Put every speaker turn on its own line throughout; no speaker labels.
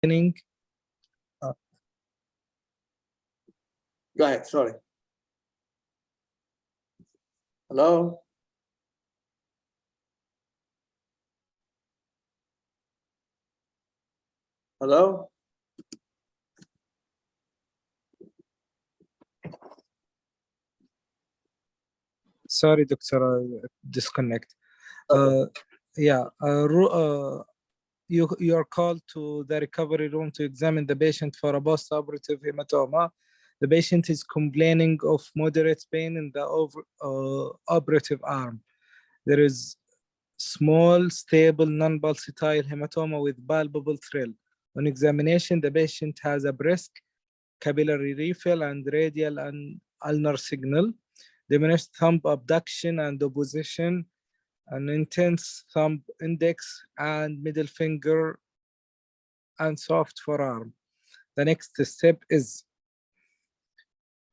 opening.
Go ahead, sorry. Hello? Hello?
Sorry, doctor, disconnect. You are called to the recovery room to examine the patient for a post-operative hematoma. The patient is complaining of moderate pain in the operative arm. There is small, stable, non-pulsatile hematoma with palpable thrill. On examination, the patient has a brisk capillary refill and radial and ulnar signal, diminished thumb abduction and opposition, an intense thumb index and middle finger, and soft forearm. The next step is,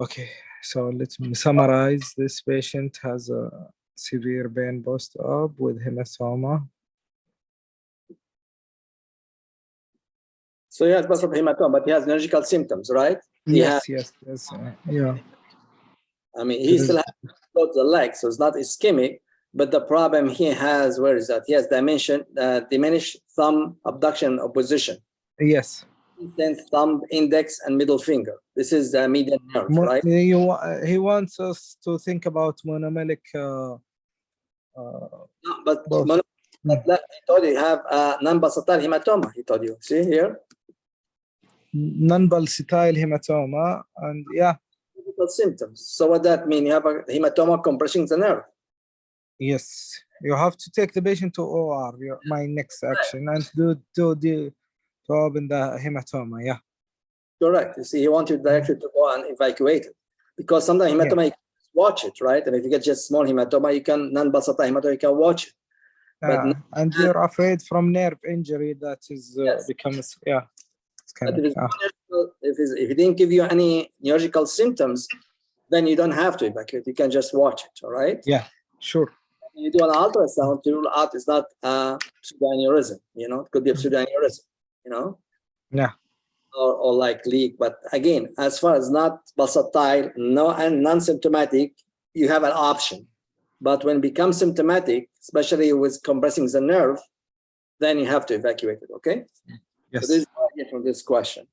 okay, so let me summarize. This patient has a severe pain post-op with hematoma.
So he has post-op hematoma, but he has neurological symptoms, right?
Yes. Yeah.
I mean, he still has the leg, so it's not ischemic, but the problem he has, where is that? He has diminished thumb abduction opposition.
Yes.
Then thumb, index, and middle finger. This is the median nerve, right?
He wants us to think about monomelic.
No, but he told you have non-pulsatile hematoma. He told you. See here?
Non-pulsatile hematoma, and yeah.
Symptoms. So what that mean? You have a hematoma compressing the nerve.
Yes, you have to take the patient to OR. My next action, and to open the hematoma. Yeah.
Correct. You see, he wants you directly to go and evacuate it, because sometimes hematoma you can watch it, right? And if you get just small hematoma, you can non-pulsatile hematoma, you can watch it. But
and you're afraid from nerve injury that is becomes
But if it didn't give you any neurological symptoms, then you don't have to evacuate. You can just watch it. All right.
Yeah. Sure.
You do an ultrasound to rule out it's not pseudoaneurysm. You know, it could be a pseudoaneurysm. You know.
Yeah.
Or like leak. But again, as far as not pulsatile, and non-symptomatic, you have an option. But when it becomes symptomatic, especially with compressing the nerve, then you have to evacuate it. Okay.
Yes.
So this is what I get from this question.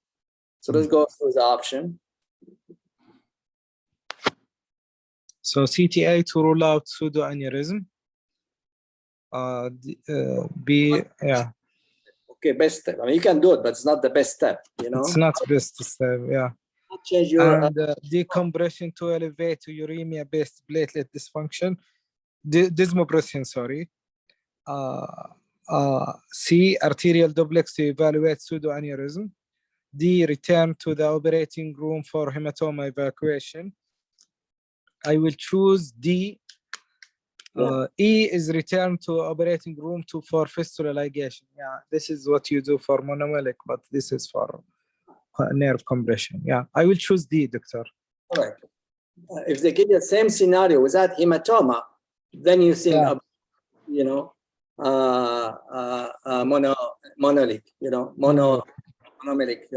So let's go through the option.
So CTA to rule out pseudoaneurysm. B, yeah.
Okay, best step. I mean, you can do it, but it's not the best step. You know,
it's not best step. Yeah.
Change your
and decompression to elevate to uremia-based platelet dysfunction. Desmopressin, sorry. C, arterial duplex to evaluate pseudoaneurysm. D, return to the operating room for hematoma evacuation. I will choose D. E is return to operating room for fistula ligation. Yeah, this is what you do for monomelic, but this is for nerve compression. Yeah, I will choose D, doctor.
All right. If they give you the same scenario without hematoma, then you think of, you know, monolic, you know, monomelic,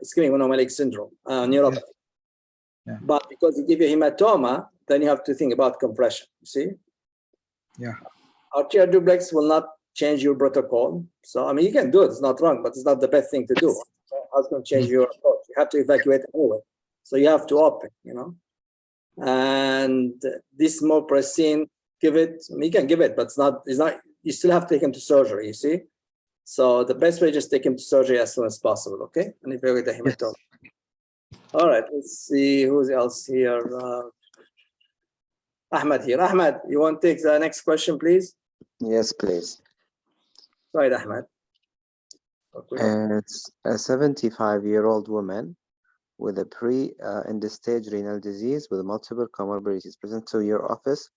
ischemic monomelic syndrome, neuropathy.
Yeah.
But because you give you hematoma, then you have to think about compression. You see?
Yeah.
Arterial duplex will not change your protocol. So I mean, you can do it; it's not wrong, but it's not the best thing to do. How it's going to change your approach? You have to evacuate anyway, so you have to open. You know, and this desmopressin, give it. I mean, you can give it, but it's not. You still have to take him to surgery. You see, so the best way is just take him to surgery as soon as possible. Okay, and evaluate the hematoma. Yes. All right, let's see who's else here. Ahmed here. Ahmed, you want to take the next question, please?
Yes, please.
Right, Ahmed.
It's a 75-year-old woman with a pre-end-stage renal disease with multiple comorbidities present to your office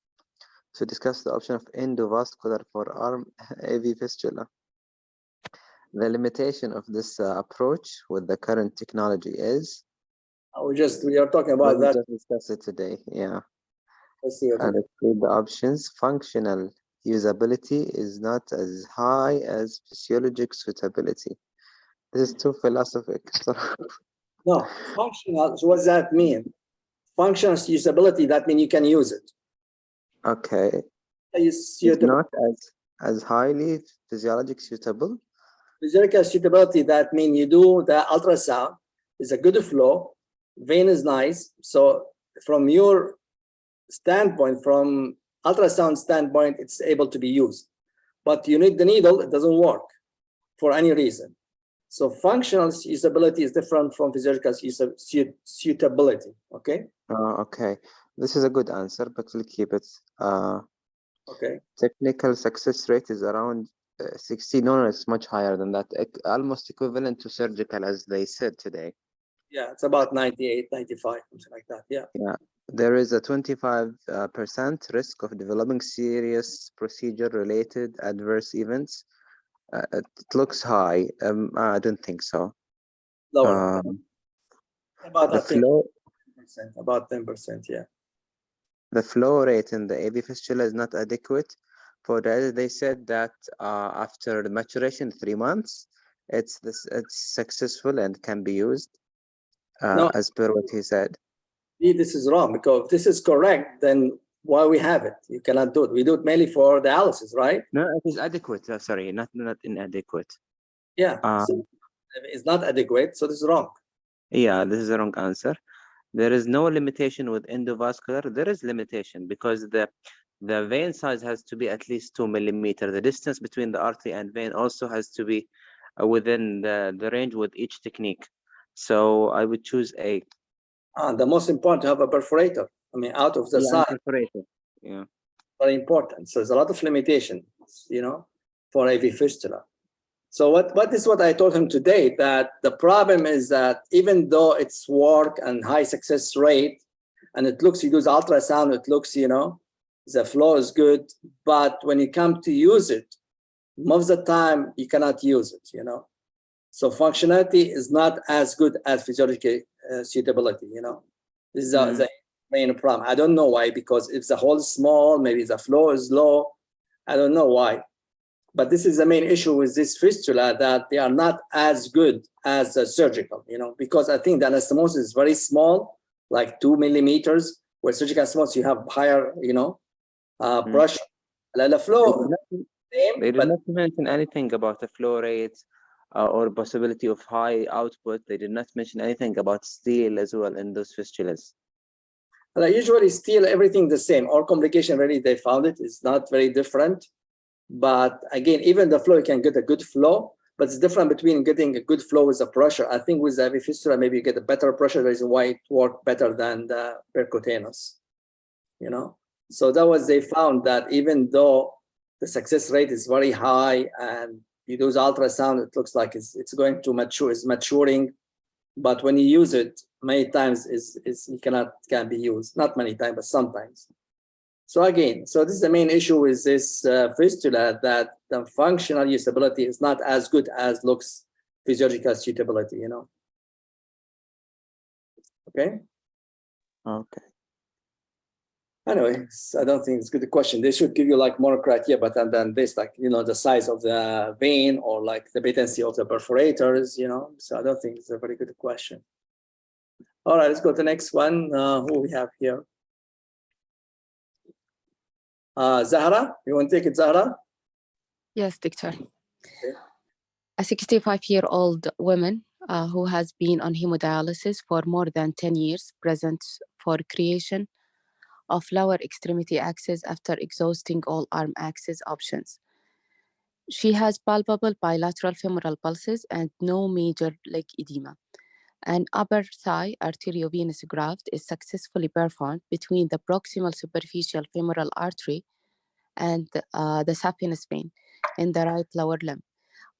to discuss the option of endovascular forearm AV fistula. The limitation of this approach with the current technology is?
We are talking about that.
Just discuss it today, yeah.
Let's see what
let's read the options. usability is not as high as physiologic suitability. This is too philosophic.
No, functional, so what does that mean? Functional usability, that means you can use it.
Okay.
It's
It's not as highly physiologic suitable.
physical suitability, that means you do the ultrasound, it's a good flow, vein is nice. So from your standpoint, from ultrasound standpoint, it's able to be used. But you need the needle, it doesn't work for any reason. So functional usability is different from physiological suitability, okay?
Okay, this is a good answer, but we'll keep it.
Okay.
Technical success rate is around 60. No, it's much higher than that. Almost equivalent to surgical, as they said today.
Yeah, it's about 98, 95, something like that, yeah.
Yeah, there is a 25% risk of developing serious procedure-related adverse events. It looks high. I don't think so.
Lower. About,
The
I think,
flow,
10%, about 10%, yeah.
the flow rate in the AV fistula is not adequate. For that, they said that after the maturation, 3 months, it's successful and can be used,
No,
as per what he said.
this is wrong, because if this is correct, then why we have it? You cannot do it. We do it mainly for dialysis, right?
No, it is adequate. Sorry, not inadequate.
Yeah, so it's not adequate, so this is wrong.
Yeah, this is the wrong answer. There is no limitation with endovascular. There is limitation because the vein size has to be at least 2 millimeters. The distance between the artery and vein also has to be within the range with each technique. So I would choose A.
The most important to have a perforator. I mean, out of the side.
Perforator. Yeah.
Very important. So there's a lot of limitations, you know, for AV fistula. So what is what I told him today, that the problem is that even though it's work and high success rate, and it looks, you do the ultrasound, it looks, you know, the flow is good, but when you come to use it, most of the time you cannot use it, you know. So functionality is not as good as physiological suitability, you know. This is the main problem. I don't know why, because if the hole is small, maybe the flow is low. I don't know why. But this is the main issue with this fistula, that they are not as good as surgical, you know, because I think the anastomosis is very small, like 2 millimeters, where surgical anastomosis you have higher, you know, pressure. The flow,
They did not mention anything about the flow rate or possibility of high output. They did not mention anything about steel as well in those fistulas.
Usually steel, everything the same. All complication really, they found it is not very different. But again, even the flow, you can get a good flow, but it's different between getting a good flow with the pressure. I think with the AV fistula, maybe you get a better pressure. The reason why it worked better than the percutaneous, you know? So that was, they found that even though the success rate is very high and you do the ultrasound, it looks like it's going to mature, it's maturing. But when you use it, many times can be used. Not many times, but sometimes. So again, so this is the main issue with this fistula, that the functional usability is not as good as looks physiological suitability, you know. Okay.
Okay.
Anyway, I don't think it's a good question. They should give you like more criteria, but than this, like, you know, the size of the vein or like the patency of the perforators, you know. So I don't think it's a very good question. All right, let's go to the next one. Who we have here? Zahra, you want to take it, Zahra?
Yes, Doctor. Okay. A 65-year-old woman who has been on hemodialysis for more than 10 years presents for creation of lower extremity axis after exhausting all arm axis options. She has palpable bilateral femoral pulses and no major leg edema. An upper thigh arteriovenous graft is successfully performed between the proximal superficial femoral artery and the saphenous vein in the right lower limb.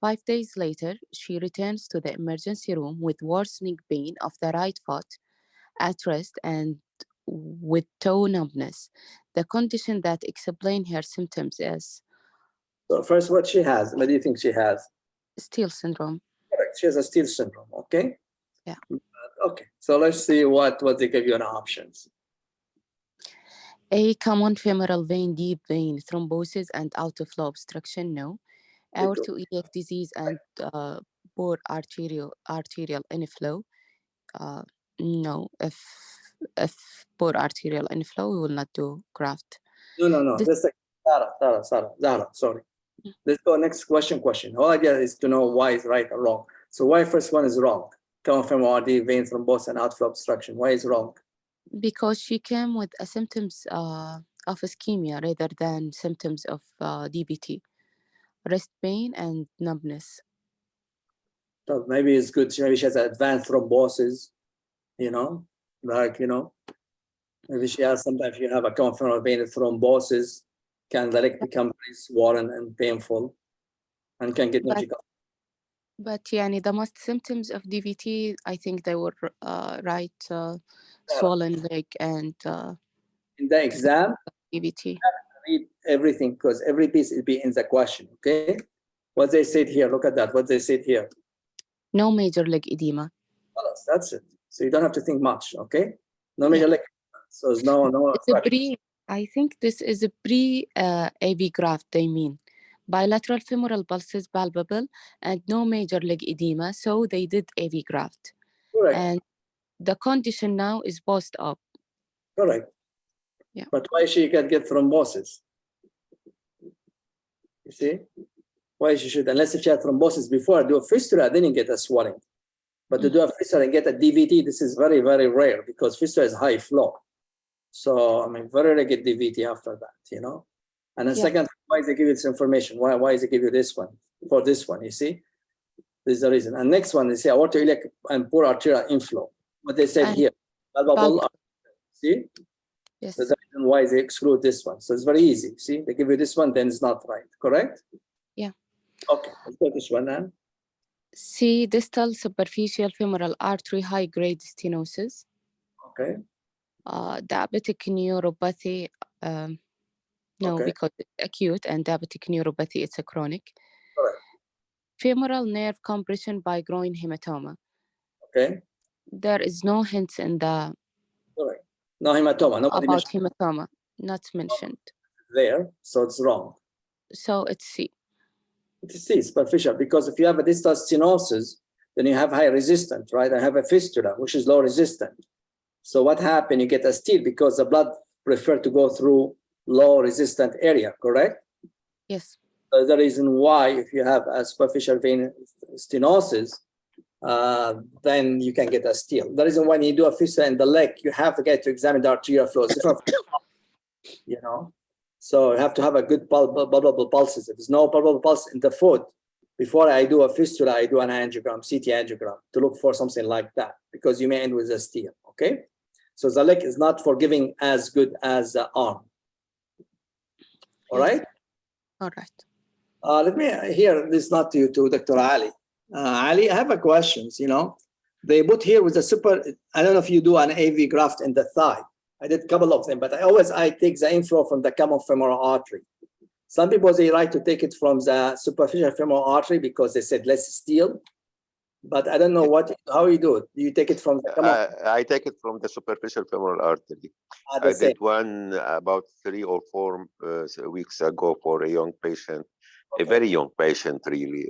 5 days later, she returns to the emergency room with worsening pain of the right foot at rest and with toe numbness. The condition that explains her symptoms is...
So first, what she has, what do you think she has?
Steele syndrome.
Correct, she has a Steele syndrome, okay?
Yeah.
Okay, so let's see what they give you an options.
A, common femoral vein, deep vein, thrombosis and outflow obstruction, no. Aortoiliac disease and poor arterial inflow, no. If poor arterial inflow, we will not do graft.
No.
This-
Let's say Zahra, sorry. Let's go next question. Whole idea is to know why is right or wrong. So why first one is wrong? Common femoral artery, vein thrombosis, and outflow obstruction. Why is wrong?
Because she came with symptoms of ischemia rather than symptoms of DVT, wrist pain and numbness.
So maybe it's good. Maybe she has advanced thrombosis, maybe she has, sometimes you have a common femoral vein thrombosis, can the leg become very swollen and painful and can get notified.
But يعني the most symptoms of DVT, I think they were swollen leg and
In the exam,
DVT.
read everything because every piece will be in the question, okay? What they said here, look at that, what they said here.
No major leg edema.
That's it. So you don't have to think much, okay? No major leg. So there's no
It's I think this is a pre-AV graft, they mean. Bilateral femoral pulses palpable and no major leg edema, so they did AV graft.
Correct.
And the condition now is post-op.
Correct.
Yeah.
But why she can get thrombosis? You see? Why she should, unless if she had thrombosis before, do a fistula, then you get a swelling. But to do a fistula and get a DVT, this is very, very rare because fistula is high flow. So, I mean, very rare get DVT after that, And then second, why they give you this information? Why is they give you this one for this one? You see? This is the reason. And next one, they say aortoiliac and poor arterial inflow. What they said here. See?
Yes.
That's the reason why they exclude this one. So it's very easy. See, they give you this one, then it's not right. Correct?
Yeah.
Okay, let's go this one then.
See, distal superficial femoral artery high-grade stenosis.
Okay.
Diabetic neuropathy. No,
Okay.
because it's acute, and diabetic neuropathy, it's a chronic.
Correct.
Femoral nerve compression by groin hematoma.
Okay.
There is no hints in the
Correct. No hematoma. Nobody
about
mentioned
hematoma, not mentioned.
there, so it's wrong.
So it's C.
It is C, superficial, because if you have a distal stenosis, then you have high resistance, right? I have a fistula, which is low resistant. So what happened? You get a steal because the blood prefer to go through low resistant area, correct?
Yes.
So the reason why, if you have a superficial vein stenosis, then you can get a steal. The reason when you do a fistula in the leg, you have to get to examine the arterial flows, So you have to have a good palpable pulses. If there's no palpable pulse in the foot, before I do a fistula, I do an angiogram, CT angiogram, to look for something like that, because you may end with a steal, okay? So the leg is not forgiving as good as the arm. All right?
All right.
Let me hear this, not to you, to Dr. Ali. Ali, I have a questions, They put here with the I don't know if you do an AV graft in the thigh. I did a couple of them, but I take the inflow from the common femoral artery. Some people, they like to take it from the superficial femoral artery because they said less steal. But I don't know how you do it. Do you take it from the common?
I take it from the superficial femoral artery. I did one about 3 or 4 weeks ago for a young patient, a very young patient, really,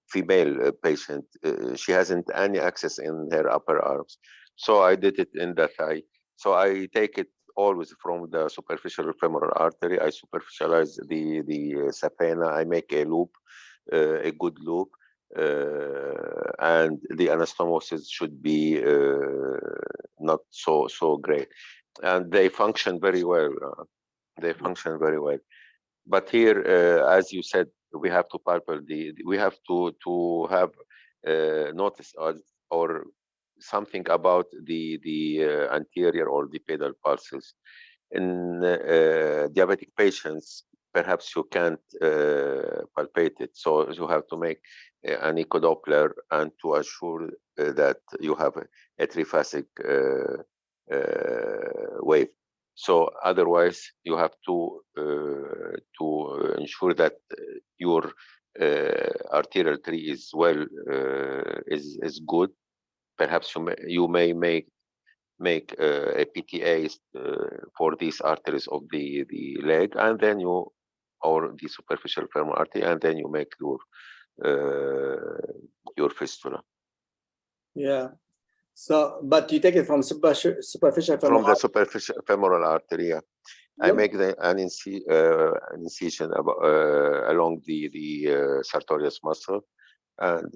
female patient. She hasn't any access in her upper arms. So I did it in the thigh. So I take it always from the superficial femoral artery. I superficialize the sapena. I make a loop, a good loop. And the anastomosis should be not so great, and they function very well. But here, as you said, we have to palpate we have to have notice or something about the anterior or the pedal pulses. In diabetic patients, perhaps you can't palpate it, so you have to make an echodoppler and to assure that you have a triphasic wave. So otherwise, you have to ensure that your arterial tree is is good. Perhaps you may make a PTA for these arteries of the leg, and then or the superficial femoral artery, and then you make your fistula.
Yeah. So, but you take it from superficial
From the superficial femoral artery. Yeah. I
Yep.
make an incision along the sartorius muscle, and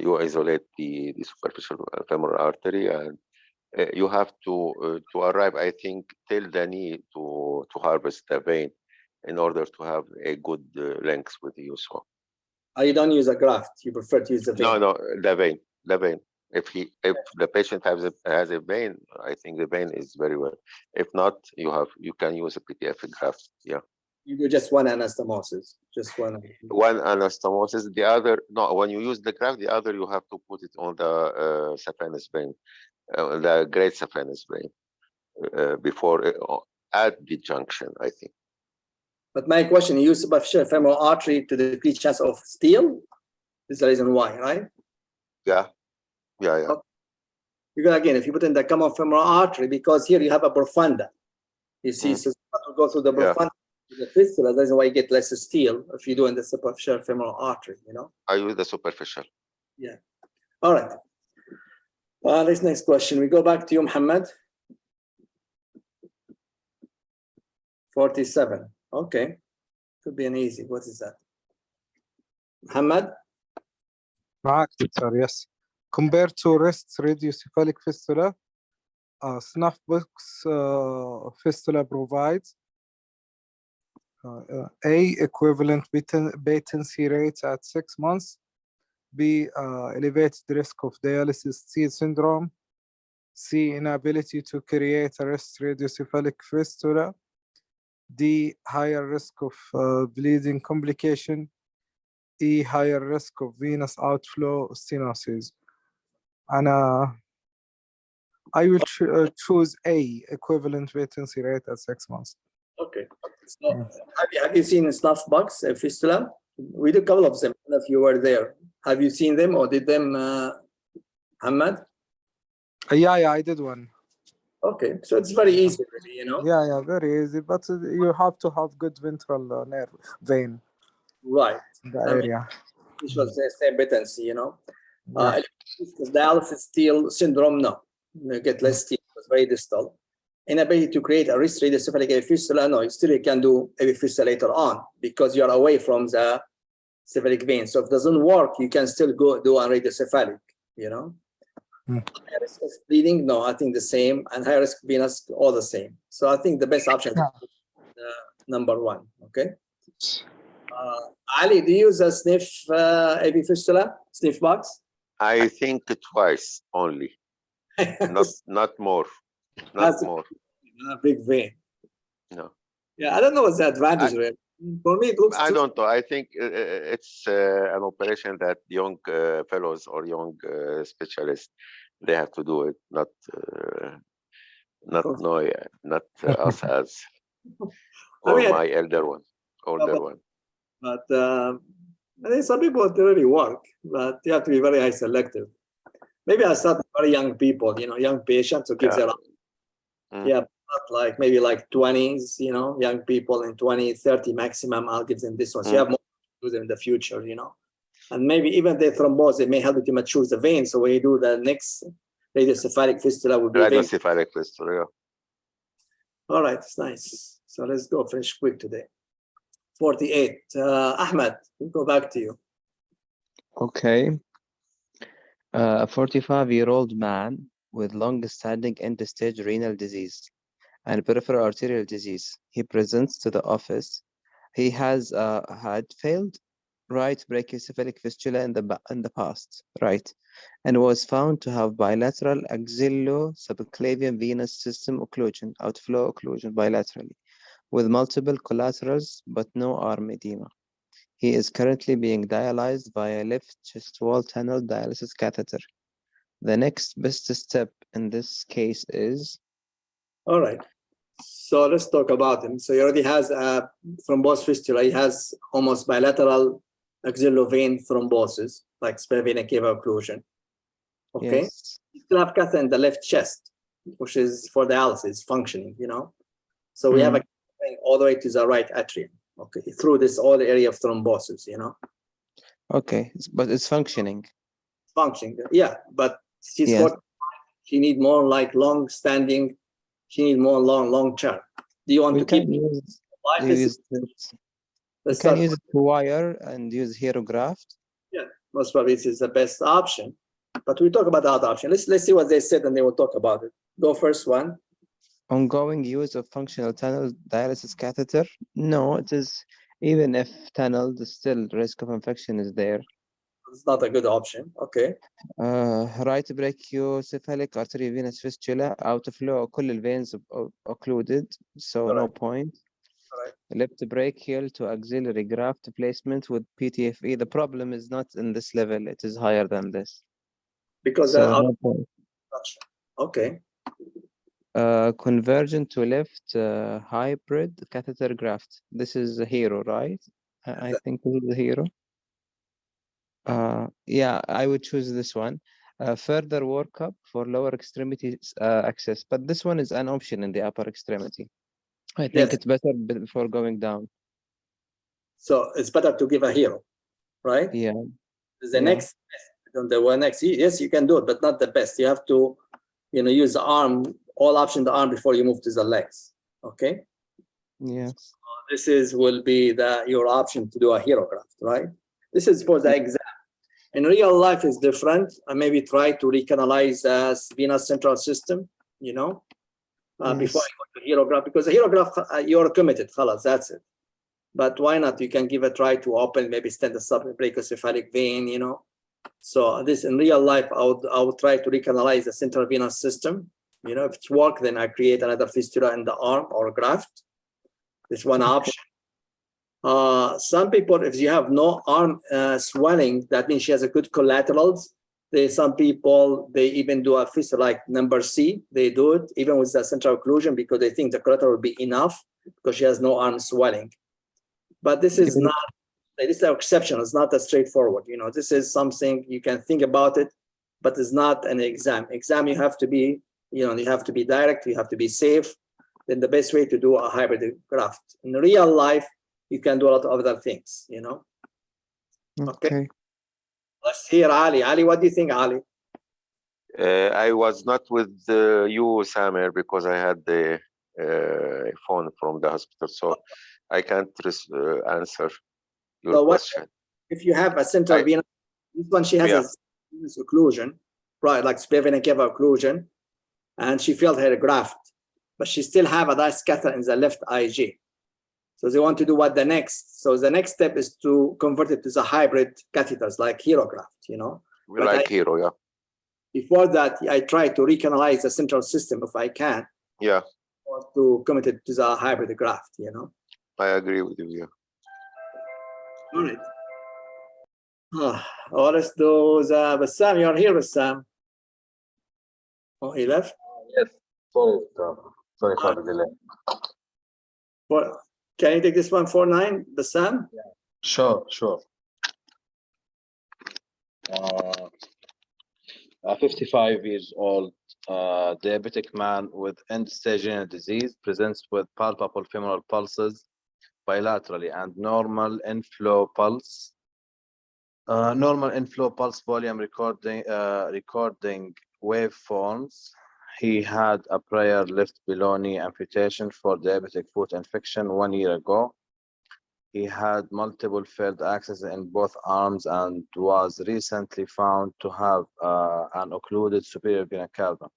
you isolate the superficial femoral artery, and you have to arrive, I think, till the knee to harvest the vein in order to have a good length with you. So
You don't use a graft. You prefer to use the vein.
no, the vein. If the patient has a vein, I think the vein is very well. If not, you can use a PTF graft. Yeah.
You do just one anastomosis, just one.
One anastomosis. The other, no. When you use the graft, the other you have to put it on the saphenous vein, the great saphenous vein, before at the junction, I think.
But my question: you use superficial femoral artery to decrease chance of steel. This is the reason why, right?
Yeah.
Because again, if you put in the common femoral artery, because here you have a profunda, you see, so to go through the profunda, the fistula. That's why you get less steel if you do in the superficial femoral artery. You know.
I use the superficial.
Yeah. All right. This next question. We go back to you, Muhammad. 47. Okay. Could be an easy. What is that? Muhammad?
معك دكتور, yes. Compared to wrist radiocephalic fistula, snuff box fistula provides A, equivalent patency rates at 6 months, B, elevated risk of dialysis C syndrome, C, inability to create a wrist radiocephalic fistula, D, higher risk of bleeding complication, E, higher risk of venous outflow stenosis. And I will choose A, equivalent patency rate at 6 months.
Okay. So have you seen snuff box fistula? We do a couple of them. I don't know if you were there. Have you seen them or did them, Muhammad?
Yeah, I did one.
Okay, so it's very easy, really, you know.
Yeah, very easy. But you have to have good ventral nerve vein.
Right.
In the area.
Which was the same patency, you know.
Yeah.
Dialysis steel syndrome, no. You get less steel. It's very distal. Inability to create a wrist radiocephalic fistula, no. You still can do a fistula later on because you're away from the cephalic vein. So if it doesn't work, you can still go do a radiocephalic, you know. High risk of bleeding, no, I think the same. And high risk venous, all the same. So I think the best option is number 1, okay? Ali, do you use a sniff AV fistula, sniff box?
I think twice only, not more, not more.
A big vein.
No.
Yeah, I don't know what's the advantage. For me, it looks.
I don't know. I think it's an operation that young fellows or young specialists, they have to do it, not us as or my older one.
But I think some people it really work, but you have to be very high selective. Maybe I start with very young people, you know, young patients who give their not like maybe like 20s, you know, young people in 20, 30 maximum, I'll give them this one. So you have more to do them in the future, you know. And maybe even the thrombose, it may help you to mature the vein. So when you do the next radiocephalic fistula would be
radiocephalic fistula, yeah.
All right, it's nice. So let's go finish quick today. 48. Ahmed, we'll go back to you.
Okay. A 45-year-old man with long-standing end-stage renal disease and peripheral arterial disease. He presents to the office. He has had failed right brachiocephalic fistula in the past, right, and was found to have bilateral axillo-subclavian venous system occlusion, outflow occlusion bilaterally, with multiple collaterals but no arm edema. He is currently being dialyzed via left chest wall tunnel dialysis catheter. The next best step in this case is?
All right. So let's talk about him. So he already has a thrombosed fistula. He has almost bilateral axillovein thrombosis, like spare vena cava occlusion. Okay.
Yes.
You still have catheter in the left chest, which is for dialysis functioning, you know. So we have a all the way to the right atrium, okay, through this all area of thrombosis, you know.
Okay, but it's functioning.
Functioning. Yeah, but she's
Yes.
she need more like long-standing. She need more long term. Do you want
We
to keep
can use,
life?
use it. We
Let's
can
start.
use it to wire and use hero graft.
Yeah, most probably this is the best option. But we talk about the other option. Let's see what they said, and then we'll talk about it. Go first one.
Ongoing use of functional tunnel dialysis catheter. No, it is, even if tunneled, still risk of infection is there.
It's not a good option. Okay.
Right brachiocephalic arteriovenous fistula, outflow, كل الveins occluded, so no point.
Correct.
Left brachial to axillary graft placement with PTFE. The problem is not in this level, it is higher than this.
Because
So no point.
okay.
Convergent to left hybrid catheter graft. This is a hero, right? I think this is a hero. Yeah, I would choose this one. Further workup for lower extremity access, but this one is an option in the upper extremity. I think it's better before going down.
So it's better to give a hero, right?
Yeah.
The next, the one next, yes, you can do it, but not the best. You have to, use the arm, all option the arm before you move to the legs. Okay.
Yes.
This will be your option to do a hero graft, right? This is for the exam. In real life, is different. I maybe try to recanalize the venous central system, before I go to hero graft, because the hero graft, you're committed, khalas, that's it. But why not? You can give a try to open, maybe stent the subbrachiocephalic vein, So this in real life, I would try to recanalize the central venous system. If it's work, then I create another fistula in the arm or graft. This one option. Some people, if you have no arm swelling, that means she has a good collaterals. Some people, they even do a fistula like number C. They do it even with the central occlusion because they think the collateral will be enough because she has no arm swelling. But this is not, this is an exception. It's not a straightforward. This is something you can think about it, but it's not an exam. Exam, you have to be, you have to be direct. You have to be safe. Then the best way to do a hybrid graft. In real life, you can do a lot of other things, Okay. Let's hear Ali. Ali, what do you think, Ali?
I was not with you, Samer, because I had the phone from the hospital, so I can't answer your question.
If you have a central venous, this one she has a venous occlusion, right, like vena cava occlusion, and she failed her graft, but she still have a nice catheter in the left IG. So they want to do what the next? So the next step is to convert it to the hybrid catheters like hero graft,
Like hero, yeah.
Before that, I try to recanalize the central system if I can.
Yeah.
Or to commit it to the hybrid graft,
I agree with you, yeah.
All right. Oh, let's do the Bassam. You're here, Bassam. Oh, he left?
Yes. Sorry for the delay.
Well, can you take this one 4-9, Bassam?
Yeah. Sure. A 55 years old diabetic man with end-stage renal disease presents with palpable femoral pulses bilaterally and normal inflow pulse. Normal inflow pulse volume recording waveforms. He had a prior left below knee amputation for diabetic foot infection 1 year ago. He had multiple failed access in both arms and was recently found to have an occluded superior vena cava.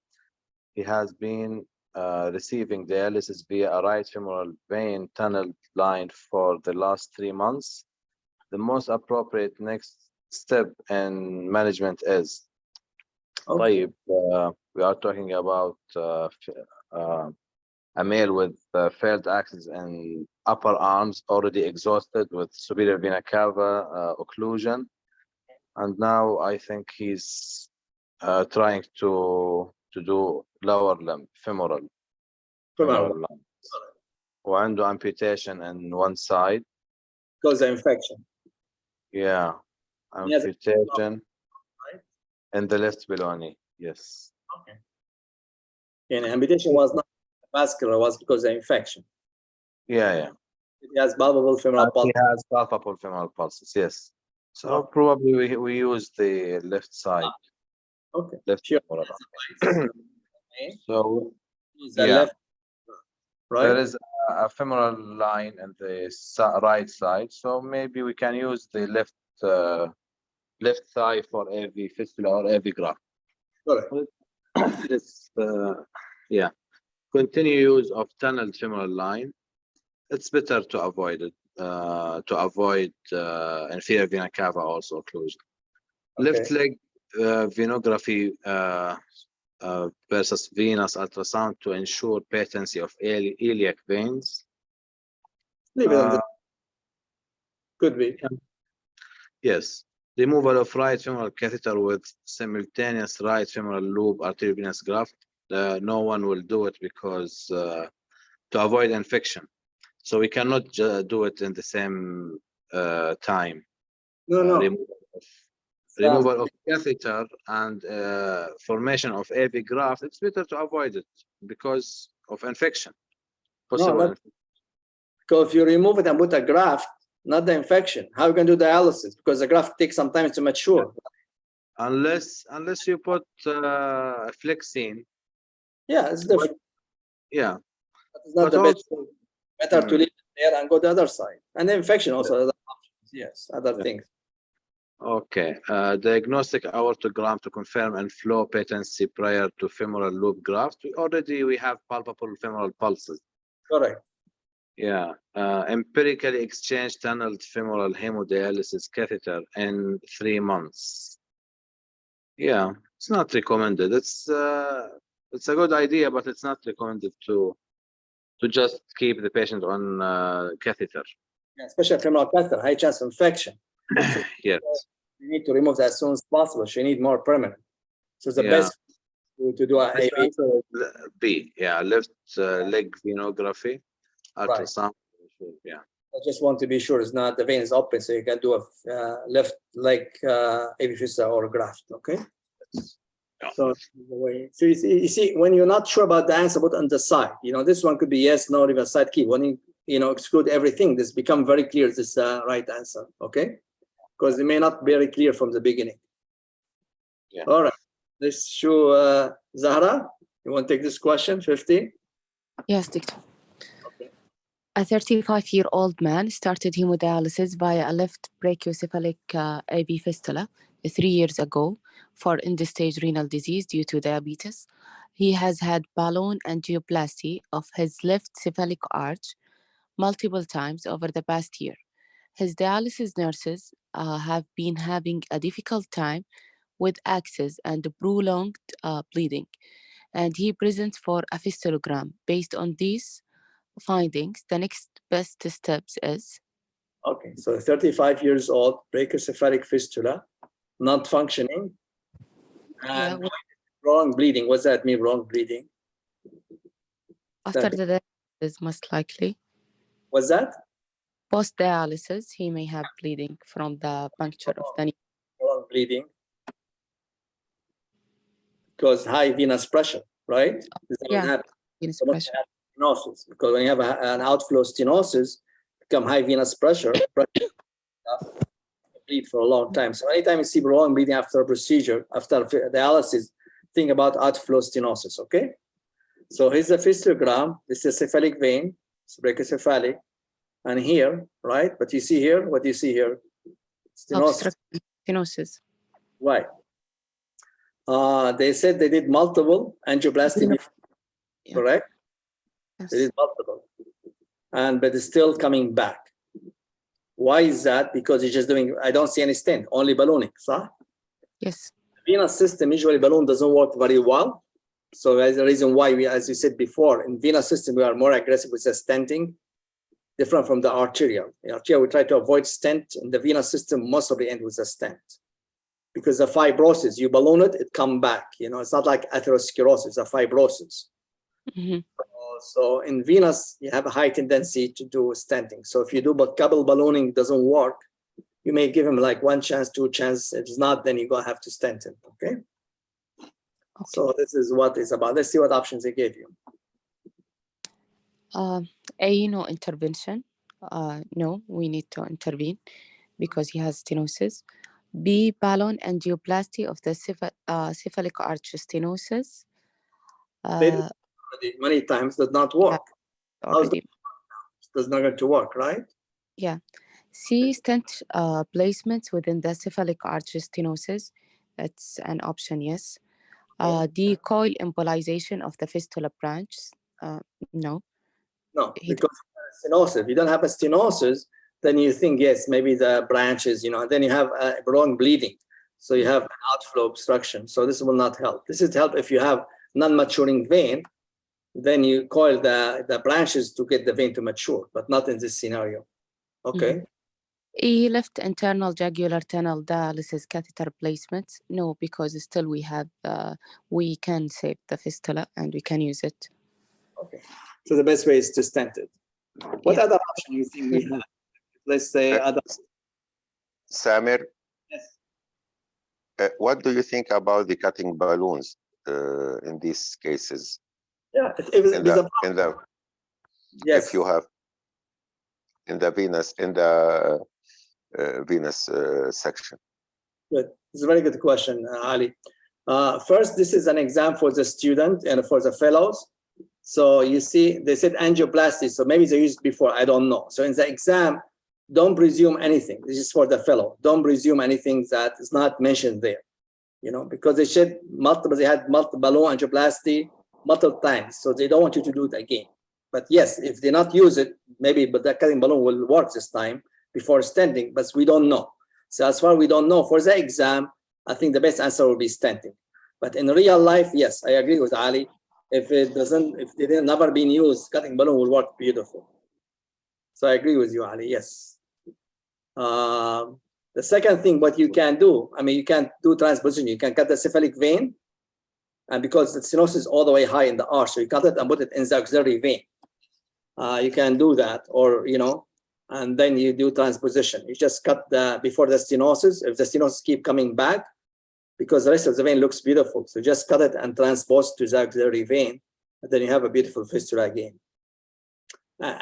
He has been receiving dialysis via a right femoral vein tunnel line for the last 3 months. The most appropriate next step in management is we are talking about a male with failed access in upper arms, already exhausted with superior vena cava occlusion, and now I think he's trying to do lower limb, femoral limb. وعنده amputation in one side.
Because of infection.
Yeah, amputation in the left below knee. Yes.
Okay. And amputation was not vascular, was because of infection.
Yeah.
It has palpable femoral pulse.
He has palpable femoral pulses. Yes. So probably we use the left side,
Okay.
left
Sure.
femoral.
Okay.
So
Use the
yeah,
left,
there
right?
is a femoral line on the right side. So maybe we can use the left thigh for every fistula or every graft.
Correct.
This yeah, continue use of tunneled femoral line. It's better to avoid it, to avoid inferior vena cava also occlusion. Left
Okay.
leg venography versus venous ultrasound to ensure patency of iliac veins.
Leave it on the, could be.
Yes. Removal of right femoral catheter with simultaneous right femoral loop arteriovenous graft. No one will do it because to avoid infection. So we cannot do it in the same time.
No, no.
Removal of catheter and formation of AV graft, it's better to avoid it because of infection. Possible.
not- Because if you remove it and put a graft, not the infection, how you can do dialysis? Because the graft takes some time to mature.
Unless you put flexine.
Yeah, it's different.
Yeah.
But it's not
But
the best.
also,
Better to leave it there and go the other side. And the infection also, other options. Yes, other things.
okay. Diagnostic aortogram to confirm and flow patency prior to femoral loop graft. We have palpable femoral pulses.
Correct.
Yeah, empirically exchange tunneled femoral hemodialysis catheter in 3 months. Yeah, it's not recommended. It's a good idea, but it's not recommended to just keep the patient on catheter.
Yeah, especially femoral catheter, high chance of infection.
Yes.
You need to remove that as soon as possible. So you need more permanent. So the
Yeah.
best to do a
Best
AV.
answer is B. Yeah, left leg venography, ultrasound. Yeah.
I just want to be sure it's not the vein is open, so you can do a left leg AV fistula or graft. Okay.
Yeah.
So you see, when you're not sure about the answer, put on the side. This one could be yes, no, or even side key. When you exclude everything, this become very clear. This is the right answer. Okay, because it may not be very clear from the beginning.
Yeah.
All right. Let's show Zahra. You want to take this question? 15.
Yes, Doctor.
Okay.
A 35-year-old man started hemodialysis via a left brachiocephalic AV fistula 3 years ago for end-stage renal disease due to diabetes. He has had balloon angioplasty of his left cephalic arch multiple times over the past year. His dialysis nurses have been having a difficult time with access and prolonged bleeding, and he presents for a fistulogram. Based on these findings, the next best steps is
Okay. So 35 years old, brachiocephalic fistula, not functioning, and wrong bleeding. What's that mean? Wrong bleeding.
after the dialysis, most likely.
What's that?
Post dialysis, he may have bleeding from the puncture of the knee.
Wrong bleeding. Because high venous pressure, right? Is that what happens?
Venous
So
pressure.
Stenosis. Because when you have an outflow stenosis, become high venous pressure, bleed for a long time. So anytime you see wrong bleeding after a procedure, after dialysis, think about outflow stenosis, okay? So here's the fistulogram. This is a cephalic vein, it's brachiocephalic. And here, right? But you see here, what do you see here? Stenosis.
Stenosis.
Right. They said they did multiple angioplasty before, correct?
Yes.
They did multiple. But it's still coming back. Why is that? Because it's just doing, I don't see any stent, only ballooning, so?
Yes.
The venous system, usually balloon doesn't work very well. So that's the reason why we, as you said before, in venous system, we are more aggressive with the stenting, different from the arterial. In arterial, we try to avoid stent. In the venous system, most of the end with a stent. Because the fibrosis, you balloon it, it come back. It's not like atherosclerosis, it's a fibrosis.
Mm-hmm.
So in venous, you have a high tendency to do stenting. So if you do but couple ballooning doesn't work, you may give him like 1 chance, 2 chance. If it's not, then you're going to have to stent him, okay? So this is what it's about. Let's see what options they gave you.
A, no intervention. No, we need to intervene. because he has stenosis. B, balloon angioplasty of the cephalic arch stenosis.
They did already many times, does not work. How's
Already.
does not going to work, right?
Yeah. C, stent placements within the cephalic arch stenosis. It's an option, yes. D, coil embolization of the fistula branch. No.
No, because stenosis. If you don't have a stenosis, then you think, yes, maybe the branches, then you have a prolonged bleeding. So you have an outflow obstruction. So this will not help. This is to help if you have non-maturing vein, then you coil the branches to get the vein to mature, but not in this scenario. Okay.
E, left internal jugular tunnel dialysis catheter placement. No, because still we can save the fistula and we can use it.
Okay. So the best way is to stent it. What other option you think we have? Let's say other.
Samer,
Yes.
what do you think about the cutting balloons in these cases?
Yeah, yes.
If you have in the venous section.
Good. It's a very good question, Ali. First, this is an exam for the student and for the fellows. So you see, they said angioplasty, so maybe they used before, I don't know. So in the exam, don't presume anything. This is for the fellow. Don't presume anything that is not mentioned there, because they had multiple balloon angioplasty multiple times, so they don't want you to do it again. But yes, if they not use it, maybe but the cutting balloon will work this time before stenting, but we don't know. So as far as we don't know, for the exam, I think the best answer will be stenting. But in real life, yes, I agree with Ali. If it never been used, cutting balloon will work beautiful. So I agree with you, Ali, yes. The second thing, what you can do, you can do transposition. You can cut the cephalic vein, and because the stenosis is all the way high in the arch, so you cut it and put it in the auxiliary vein. You can do that, or, and then you do transposition. You just cut before the stenosis. If the stenosis keep coming back, because the rest of the vein looks beautiful, so just cut it and transpose to the auxiliary vein, and then you have a beautiful fistula again.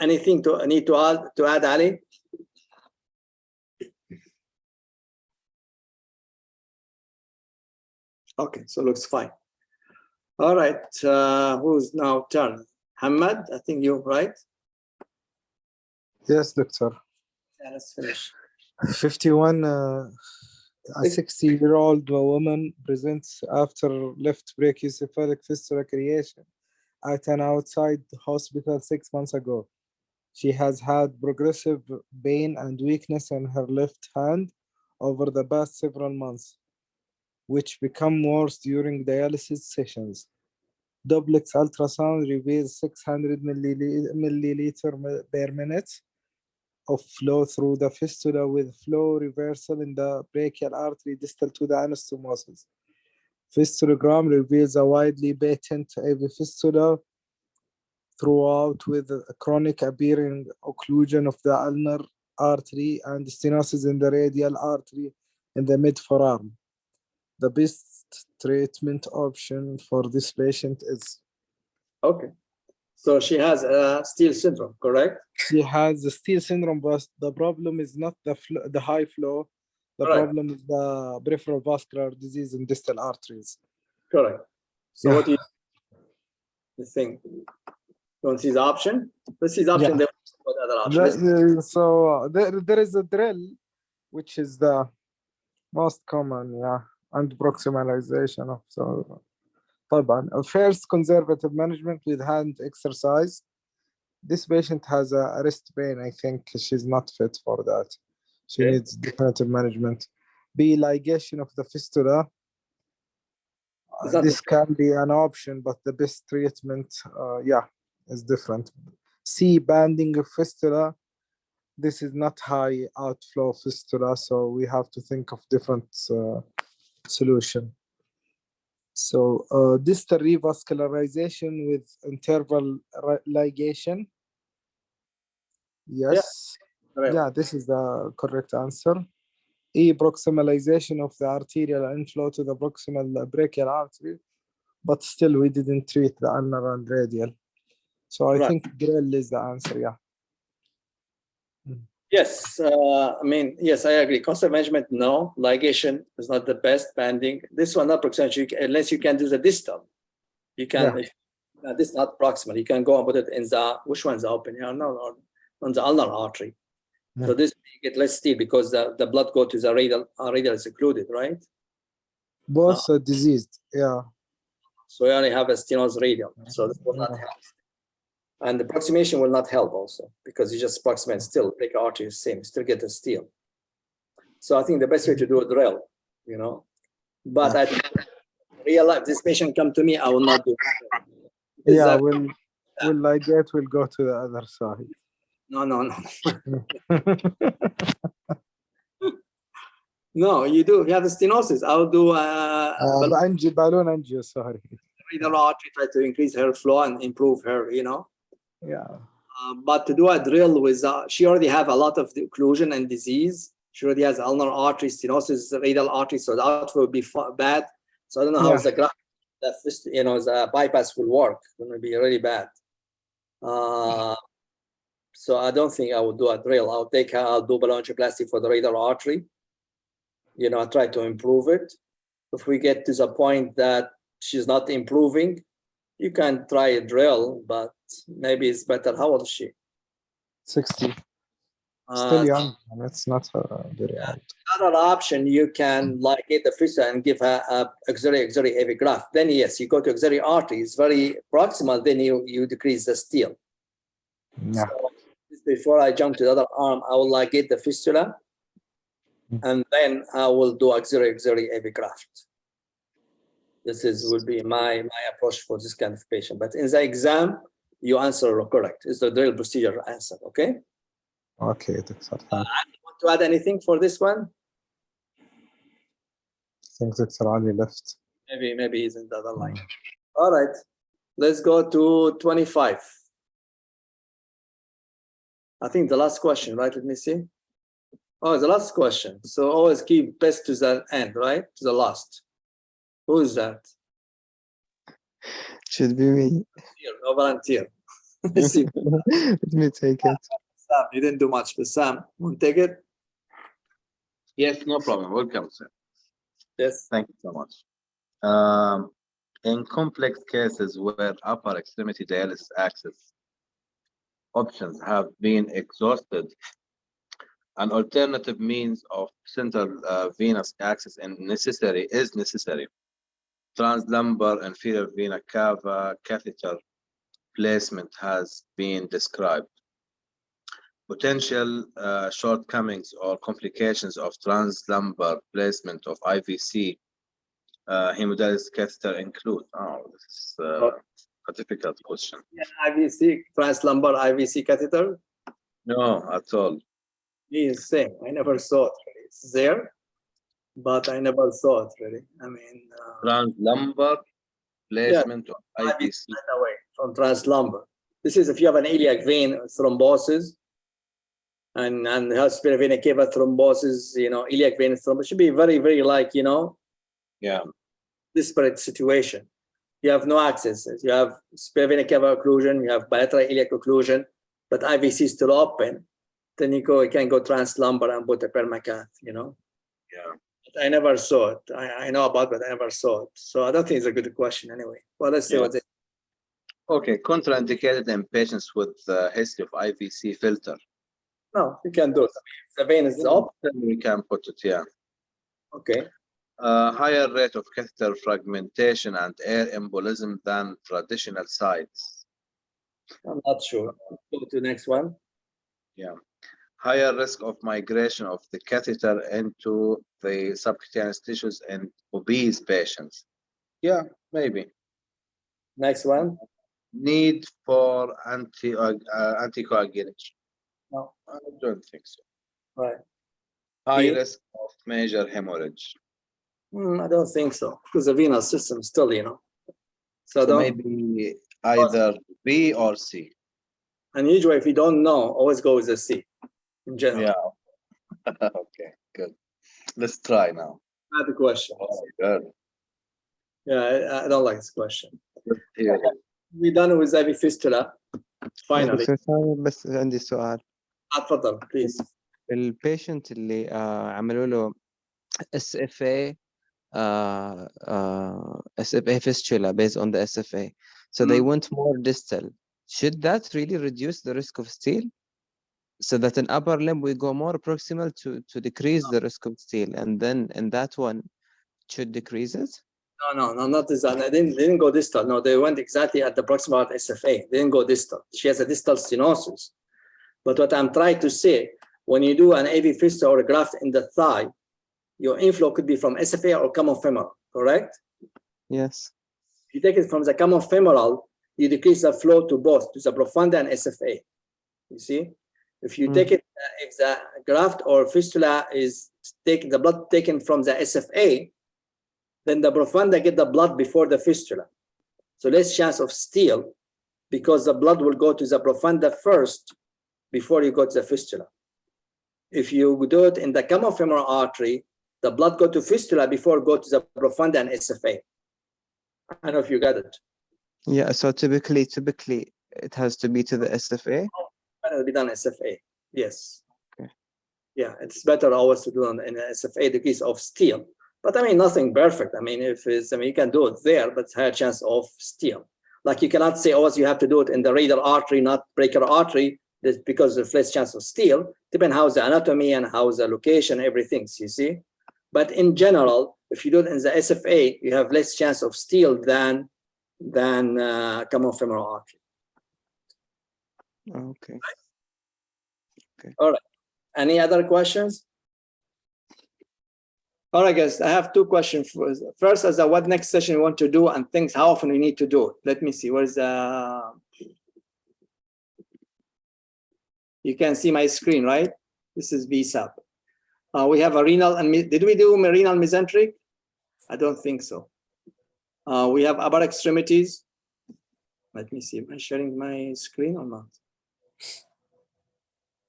Anything to add, Ali? Okay, so looks fine. All right, who's now turn? Hamad, I think you, right?
Yes, doctor.
Yeah, let's finish.
51, a 60-year-old woman presents after left brachiocephalic fistula creation at an outside hospital 6 months ago. She has had progressive pain and weakness in her left hand over the past several months, which become worse during dialysis sessions. Duplex ultrasound reveals 600 milliliter per minute of flow through the fistula with flow reversal in the brachial artery distal to the anastomosis. Fistulogram reveals a widely patent AV fistula throughout with a chronic appearing occlusion of the ulnar artery and stenosis in the radial artery in the mid-forearm. The best treatment option for this patient is?
Okay. So she has a Steele syndrome, correct?
She has the Steele syndrome, but the problem is not the high flow. The
Correct.
problem is the peripheral vascular disease in distal arteries.
Correct. So what do you think? You want to see the option? Let's see the option.
Yeah.
What other option?
So there is a drill, which is the most common, and proximalization of so. First, conservative management with hand exercise. This patient has a wrist pain. I think she's not fit for that. She needs definitive management. B, ligation of the fistula. This can be an option, but the best treatment, is different. C, banding of fistula. This is not high outflow fistula, so we have to think of different solution. So distal revascularization with interval ligation. Yes. Yeah, this is the correct answer. E, proximalization of the arterial inflow to the proximal brachial artery, but still we didn't treat the ulnar and radial. So I think drill is the answer,
Yes, I mean, yes, I agree. Constant management, no. Ligation is not the best. Banding. This one, not proximal, unless you can do the distal. You can, this is not proximal. You can go and put it in the, which one's open? Yeah, no, on the ulnar artery.
Yeah.
So this, you get less steel because the blood go to the radial is occluded, right?
Both are diseased. Yeah.
So you only have a stenosis radial. So this will not help. And the approximation will not help also because you just approximate still, break artery is same, still get the steel. So I think the best way to do a drill, you know, but I think real life, this patient come to me, I will not do it.
Yeah, will ligate will go to the other side.
No. No, you do. You have a stenosis. I'll do
balloon angio, sorry.
radial artery, try to increase her flow and improve her, you know.
Yeah.
But to do a drill with, she already have a lot of the occlusion and disease. She already has ulnar artery stenosis, radial artery, so the outflow will be bad. So I don't know how the graph, you know, the bypass will work. It's going to be really bad. So I don't think I would do a drill. I'll do balloon angioplasty for the radial artery. You know, I try to improve it. If we get to the point that she's not improving, you can try a drill, but maybe it's better. How old is she?
60. Still young. That's not very old.
Another option, you can ligate the fistula and give her a auxiliary AV graft. Then yes, you go to auxiliary artery. It's very proximal. Then you decrease the steel.
Yeah.
So before I jump to the other arm, I will ligate the fistula, and then I will do auxiliary AV graft. This will be my approach for this kind of patient. But in the exam, you answer correct. It's the drill procedure answer. Okay.
Okay, Doctor. Thank you.
Want to add anything for this one?
I think Dr. Ali left.
Maybe he's in the other line. All right. Let's go to 25. I think the last question, right? Let me see. Oh, the last question. So always keep best to the end, right? To the last. Who is that?
Should be me.
No volunteer.
Let me take it.
Sam, you didn't do much, but Sam, want to take it?
Yes, no problem. Welcome, sir.
Yes.
Thank you so much. In complex cases where upper extremity dialysis access options have been exhausted, an alternative means of central venous access is necessary. Translumbar inferior vena cava catheter placement has been described. Potential shortcomings or complications of translumbar placement of IVC hemodialysis catheter include. Oh, this is a difficult question.
Yeah, IVC, translumbar IVC catheter?
No, at all.
Me is same. I never saw it really. It's there, but I never saw it really. I mean,
translumbar placement of IVC.
Away from translumbar. This is if you have an iliac vein thrombosis and hospital vena cava thrombosis, you know, iliac vein thrombosis. It should be very, very like, you know, disparate situation. You have no access. You have vena cava occlusion, you have bilateral iliac occlusion, but IVC is still open. Then you can go translumbar and put a permacath, you know.
Yeah.
But I never saw it. I know about it, but I never saw it. So I don't think it's a good question anyway. Well, let's see what they.
Okay, contraindicated in patients with history of IVC filter.
No, you can do it. The vein is open.
We can put it, yeah.
Okay.
Higher rate of catheter fragmentation and air embolism than traditional sites.
I'm not sure. Go to the next one.
Yeah. Higher risk of migration of the catheter into the subcutaneous tissues in obese patients. Yeah, maybe.
Next one.
Need for anticoagulation.
No,
I don't think so.
Right.
High risk of major hemorrhage.
I don't think so, because the venous system still, you know. So
maybe either B or C.
And usually, if you don't know, always go with a C in general.
Yeah. Okay, good. Let's try now.
Not the question.
Oh, good.
Yeah, I don't like this question.
Yeah.
We're done with IV fistula. Finally.
بس عندي سؤال.
تفضل, please.
البيشنت اللي عملوا له SFA SFA fistula based on the SFA, so they went more distal. Should that really reduce the risk of steel? So that in upper limb we go more proximal to decrease the risk of steel, and then in that one should decrease it?
No, not this. They didn't go distal. No, they went exactly at the proximal SFA. They didn't go distal. She has a distal stenosis. But what I'm trying to say, when you do an AV fistula or a graft in the thigh, your inflow could be from SFA or common femoral, correct?
Yes.
If you take it from the common femoral, you decrease the flow to both, to the profunda and SFA. You see? If you take it, if the graft or fistula is the blood taken from the SFA, then the profunda get the blood before the fistula. So less chance of steel because the blood will go to the profunda first before you go to the fistula. If you do it in the common femoral artery, the blood go to fistula before go to the profunda and SFA. I don't know if you got it.
Yeah, so typically it has to be to the SFA?
It'll be done SFA, yes.
Okay.
Yeah, it's better always to do in SFA decrease of steel. But I mean, nothing perfect. I mean, you can do it there, but it's higher chance of steel. Like you cannot say always you have to do it in the radial artery, not brachial artery, because there's less chance of steel. Depending how the anatomy and how the location, everything, you see. But in general, if you do it in the SFA, you have less chance of steel than common femoral artery.
Okay. Okay.
All right. Any other questions? All right, guys, I have two questions. First, as what next session you want to do and things, how often we need to do it. Let me see, where's the... You can see my screen, right? This is VESAP. We have a renal, and did we do renal mesenteric? I don't think so. We have upper extremities. Let me see, am I sharing my screen or not?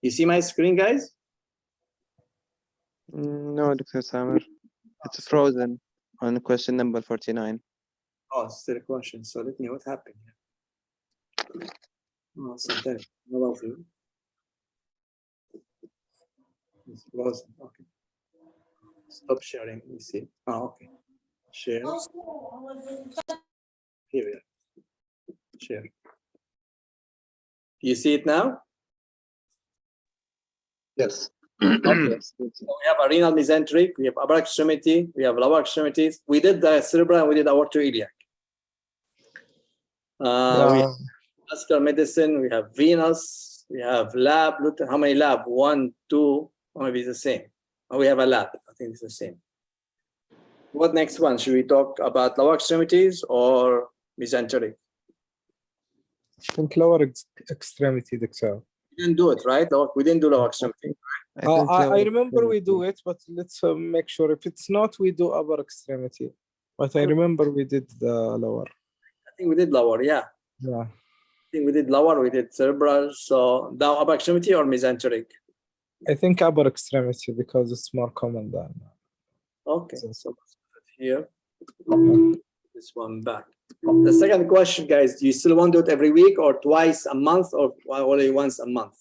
You see my screen, guys?
No, Dr. Samer. It's frozen on question number 49.
Oh, still a question. So let me know what happened here. Oh, something. I love you. It's frozen. Okay. Stop sharing. Let me see. Oh, okay. Share. Here we are. Share. You see it now?
Yes.
Okay. So we have a renal mesenteric, we have upper extremity, we have lower extremities. We did the cerebral and we did aortoiliac. We have vascular medicine, we have venous, we have lab. Look at how many lab? 1, 2, or maybe it's the same. Oh, we have a lab. I think it's the same. What next one? Should we talk about lower extremities or mesenteric?
I think lower extremity, Doctor.
We didn't do it, right? We didn't do lower extremity.
I remember we do it, but let's make sure. If it's not, we do upper extremity. But I remember we did the lower.
I think we did lower, yeah.
Yeah.
I think we did lower, we did cerebral. So now upper extremity or mesenteric?
I think upper extremity because it's more common than.
Okay, so let's put it here. This one back. The second question, guys, do you still want to do it every week or twice a month or only once a month?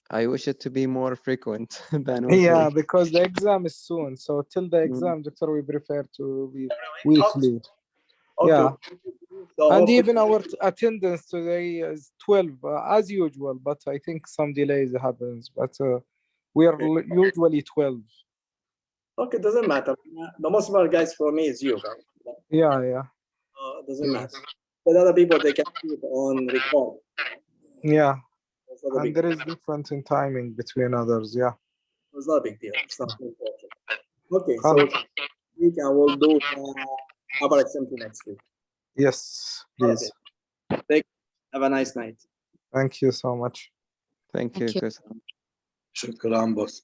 I wish it to be more frequent than
Yeah, because the exam is soon. So till the exam, Doctor, we prefer to be weekly.
Okay.
Yeah.
So
And even our attendance today is 12 as usual, but I think some delays happens, but we are usually 12.
okay, doesn't matter. The most of our guys for me is you, right?
Yeah.
Doesn't matter. But other people, they can do it on record.
Yeah.
It's not a
And
big
there is difference in timing between others. Yeah.
It's not a big deal. It's not important. Okay, so we will do upper extremity next week.
Yes, please.
Okay. Have a nice night.
Thank you so much.
Thank you, Chris.
شكرا boss.